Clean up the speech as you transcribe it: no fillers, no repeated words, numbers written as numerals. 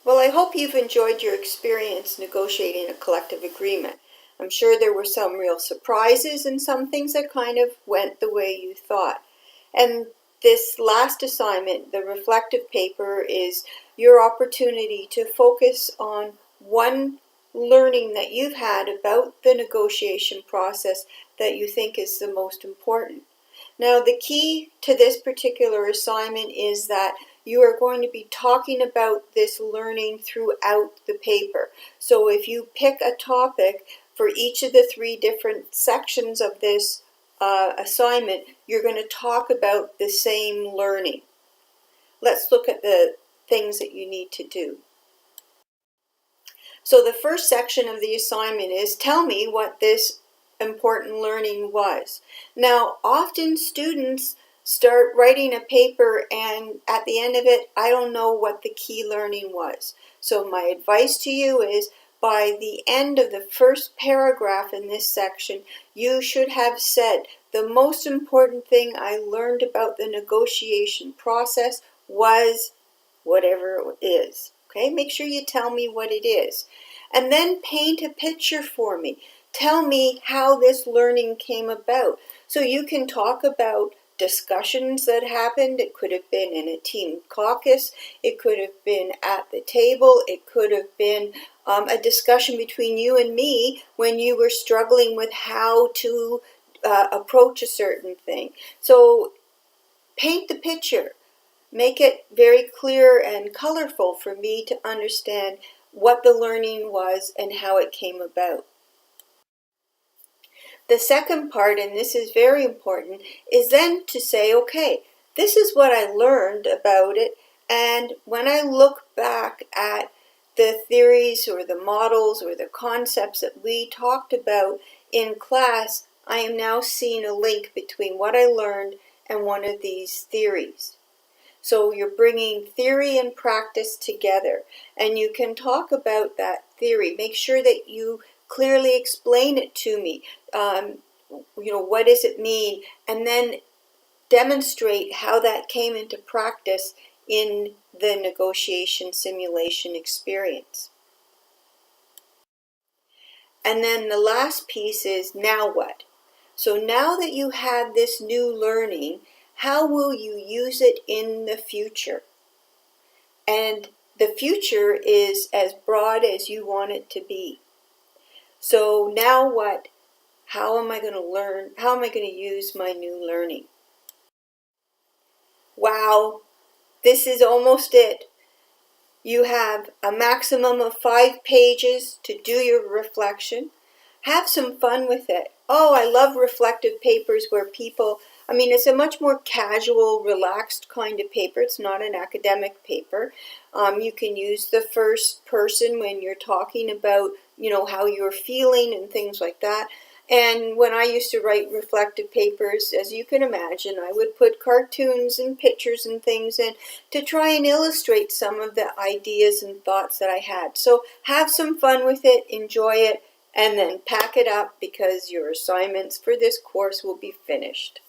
Well, I hope you've enjoyed your experience negotiating a collective agreement. I'm sure there were some real surprises and some things that kind of went the way you thought. And this last assignment, the reflective paper, is your opportunity to focus on one learning that you've had about the negotiation process that you think is the most important. Now, the key to this particular assignment is that you are going to be talking about this learning throughout the paper. So if you pick a topic for each of the three different sections of this assignment, you're going to talk about the same learning. Let's look at the things that you need to do. So the first section of the assignment is tell me what this important learning was. Now, often students start writing a paper and at the end of it, I don't know what the key learning was. So my advice to you is by the end of the first paragraph in this section, you should have said, the most important thing I learned about the negotiation process was whatever it is. Okay, make sure you tell me what it is. And then paint a picture for me. Tell me how this learning came about. So you can talk about discussions that happened. It could have been in a team caucus. It could have been at the table. It could have been a discussion between you and me when you were struggling with how to approach a certain thing. So paint the picture. Make it very clear and colorful for me to understand what the learning was and how it came about. The second part, and this is very important, is then to say, okay, this is what I learned about it, and when I look back at the theories or the models or the concepts that we talked about in class, I am now seeing a link between what I learned and one of these theories. So you're bringing theory and practice together, and you can talk about that theory. Make sure that you clearly explain it to me. What does it mean? And then demonstrate how that came into practice in the negotiation simulation experience. And then the last piece is now what? So now that you have this new learning, how will you use it in the future? And the future is as broad as you want it to be. So now what? How am I going to learn? How am I going to use my new learning? Wow, this is almost it. You have a maximum of 5 pages to do your reflection. Have some fun with it. Oh, I love reflective papers where people, it's a much more casual, relaxed kind of paper. It's not an academic paper. You can use the first person when you're talking about, how you're feeling and things like that. And when I used to write reflective papers, as you can imagine, I would put cartoons and pictures and things in to try and illustrate some of the ideas and thoughts that I had. So have some fun with it, enjoy it, and then pack it up because your assignments for this course will be finished.